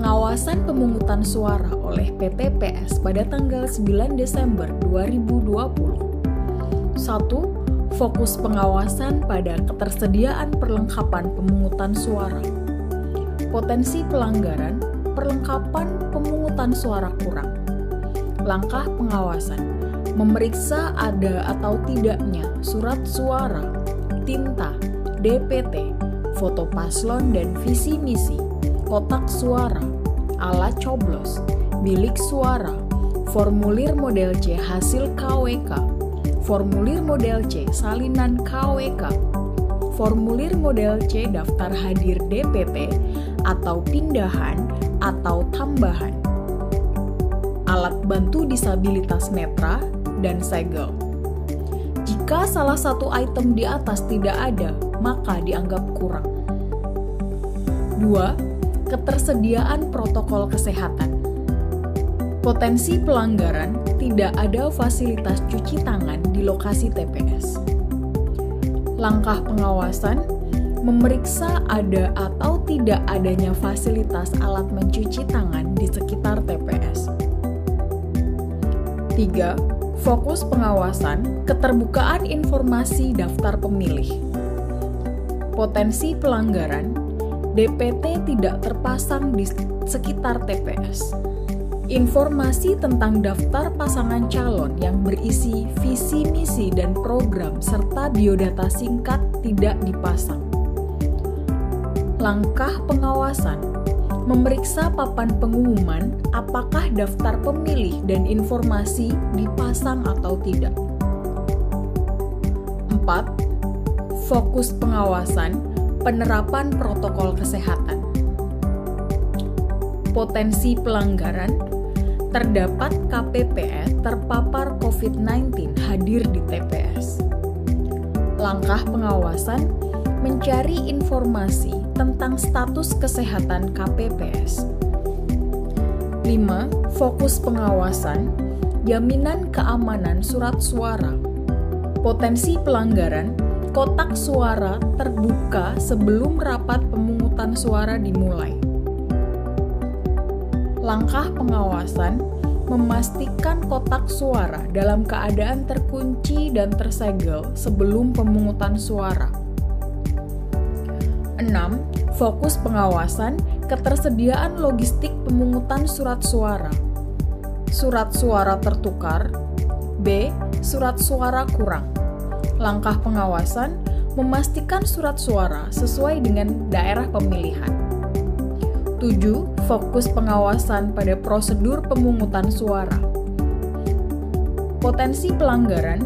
pengawasan pemungutan suara oleh PPPS pada tanggal 9 Desember 2020. 1. Fokus pengawasan pada ketersediaan perlengkapan pemungutan suara. Potensi pelanggaran, perlengkapan pemungutan suara kurang. Langkah pengawasan, memeriksa ada atau tidaknya surat suara, tinta, DPT, foto paslon dan visi misi, kotak suara, alat coblos, bilik suara, formulir model C hasil KWK, formulir model C salinan KWK, formulir model C daftar hadir DPT atau pindahan atau tambahan, alat bantu disabilitas netra, dan segel. Jika salah satu item di atas tidak ada, maka dianggap kurang. 2. Ketersediaan protokol kesehatan. Potensi pelanggaran, tidak ada fasilitas cuci tangan di lokasi TPS. Langkah pengawasan, memeriksa ada atau tidak adanya fasilitas alat mencuci tangan di sekitar TPS. 3. Fokus pengawasan, keterbukaan informasi daftar pemilih. Potensi pelanggaran, DPT tidak terpasang di sekitar TPS. Informasi tentang daftar pasangan calon yang berisi visi misi dan program serta biodata singkat tidak dipasang. Langkah pengawasan, memeriksa papan pengumuman apakah daftar pemilih dan informasi dipasang atau tidak. 4. Fokus pengawasan, penerapan protokol kesehatan. Potensi pelanggaran, terdapat KPPS terpapar COVID-19 hadir di TPS. Langkah pengawasan, mencari informasi tentang status kesehatan KPPS. 5. Fokus pengawasan, jaminan keamanan surat suara. Potensi pelanggaran, kotak suara terbuka sebelum rapat pemungutan suara dimulai. Langkah pengawasan, memastikan kotak suara dalam keadaan terkunci dan tersegel sebelum pemungutan suara. 6. Fokus pengawasan, ketersediaan logistik pemungutan surat suara. Surat suara tertukar. B. Surat suara kurang. Langkah pengawasan, memastikan surat suara sesuai dengan daerah pemilihan. 7. Fokus pengawasan pada prosedur pemungutan suara. Potensi pelanggaran,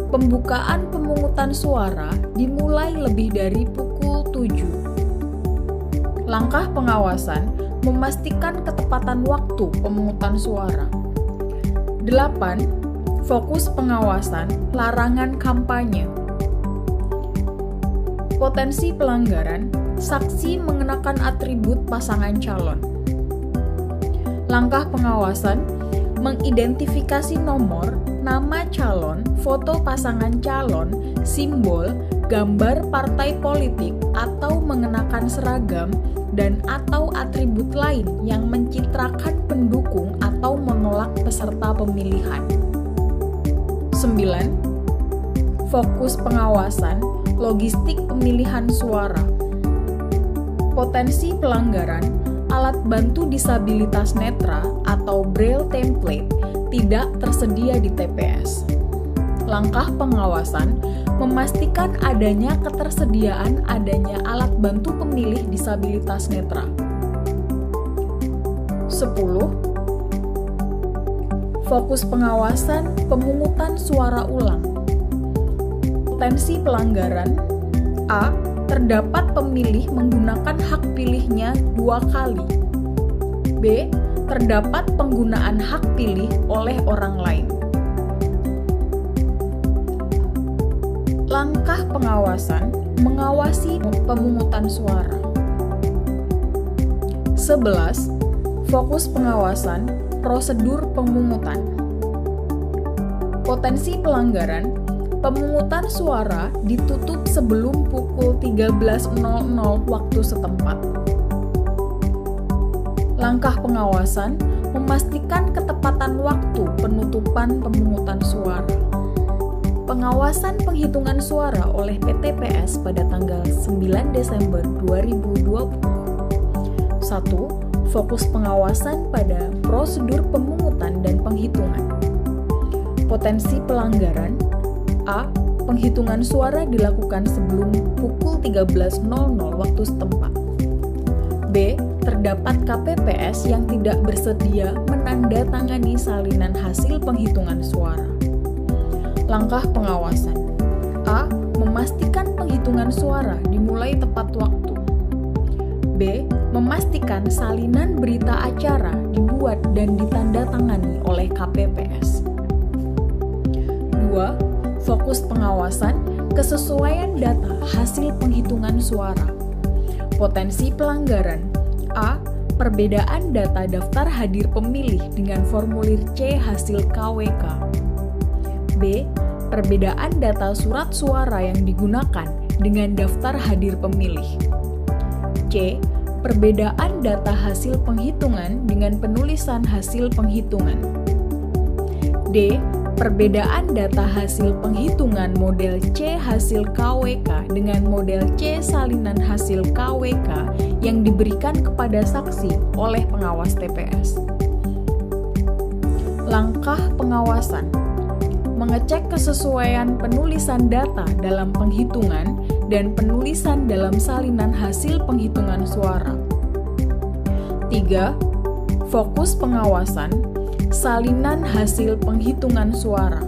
pembukaan pemungutan suara dimulai lebih dari pukul 7. Langkah pengawasan, memastikan ketepatan waktu pemungutan suara. 8. Fokus pengawasan, larangan kampanye. Potensi pelanggaran, saksi mengenakan atribut pasangan calon. Langkah pengawasan, mengidentifikasi nomor, nama calon, foto pasangan calon, simbol, gambar partai politik atau mengenakan seragam dan atau atribut lain yang mencitrakan pendukung atau menolak peserta pemilihan. 9. Fokus pengawasan, logistik pemilihan suara. Potensi pelanggaran, alat bantu disabilitas netra atau braille template tidak tersedia di TPS. Langkah pengawasan, memastikan adanya ketersediaan adanya alat bantu pemilih disabilitas netra. 10. Fokus pengawasan, pemungutan suara ulang. Potensi pelanggaran, A. Terdapat pemilih menggunakan hak pilihnya 2 kali. B. Terdapat penggunaan hak pilih oleh orang lain. Langkah pengawasan, mengawasi pemungutan suara. 11. Fokus pengawasan, prosedur pemungutan. Potensi pelanggaran, pemungutan suara ditutup sebelum pukul 13.00 waktu setempat. Langkah pengawasan memastikan ketepatan waktu penutupan pemungutan suara. Pengawasan penghitungan suara oleh PTPS pada tanggal 9 Desember 2020. 1. Fokus pengawasan pada prosedur pemungutan dan penghitungan. Potensi pelanggaran: A. Penghitungan suara dilakukan sebelum pukul 13.00 waktu setempat. B. Terdapat KPPS yang tidak bersedia menandatangani salinan hasil penghitungan suara. Langkah pengawasan: A. Memastikan penghitungan suara dimulai tepat waktu. B. Memastikan salinan berita acara dibuat dan ditandatangani oleh KPPS. 2. Fokus pengawasan kesesuaian data hasil penghitungan suara. Potensi pelanggaran: A. Perbedaan data daftar hadir pemilih dengan formulir C hasil KWK. B. Perbedaan data surat suara yang digunakan dengan daftar hadir pemilih. C. Perbedaan data hasil penghitungan dengan penulisan hasil penghitungan. D. Perbedaan data hasil penghitungan model C hasil KWK dengan model C salinan hasil KWK yang diberikan kepada saksi oleh pengawas TPS. Langkah pengawasan: mengecek kesesuaian penulisan data dalam penghitungan dan penulisan dalam salinan hasil penghitungan suara. 3. Fokus pengawasan salinan hasil penghitungan suara.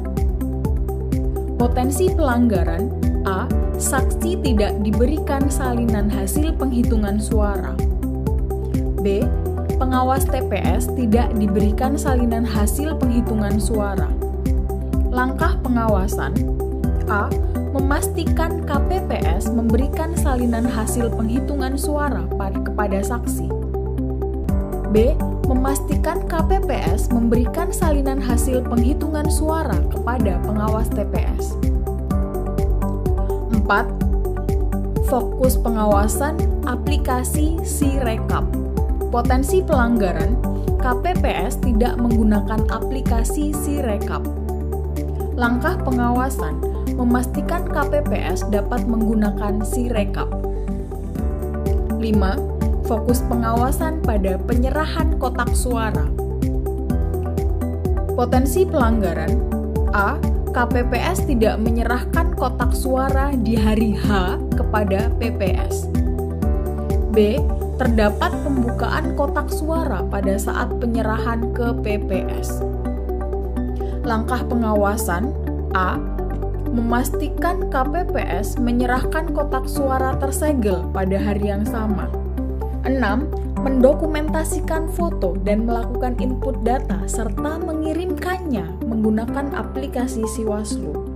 Potensi pelanggaran: A. Saksi tidak diberikan salinan hasil penghitungan suara. B. Pengawas TPS tidak diberikan salinan hasil penghitungan suara. Langkah pengawasan: A. Memastikan KPPS memberikan salinan hasil penghitungan suara kepada saksi. B. Memastikan KPPS memberikan salinan hasil penghitungan suara kepada pengawas TPS. 4. Fokus pengawasan aplikasi Sirekap. Potensi pelanggaran: KPPS tidak menggunakan aplikasi Sirekap. Langkah pengawasan: memastikan KPPS dapat menggunakan Sirekap. 5. Fokus pengawasan pada penyerahan kotak suara. Potensi pelanggaran: A. KPPS tidak menyerahkan kotak suara di hari H kepada PPS. B. Terdapat pembukaan kotak suara pada saat penyerahan ke PPS. Langkah pengawasan: A. Memastikan KPPS menyerahkan kotak suara tersegel pada hari yang sama. 6. Mendokumentasikan foto dan melakukan input data serta mengirimkannya menggunakan aplikasi Siwaslu.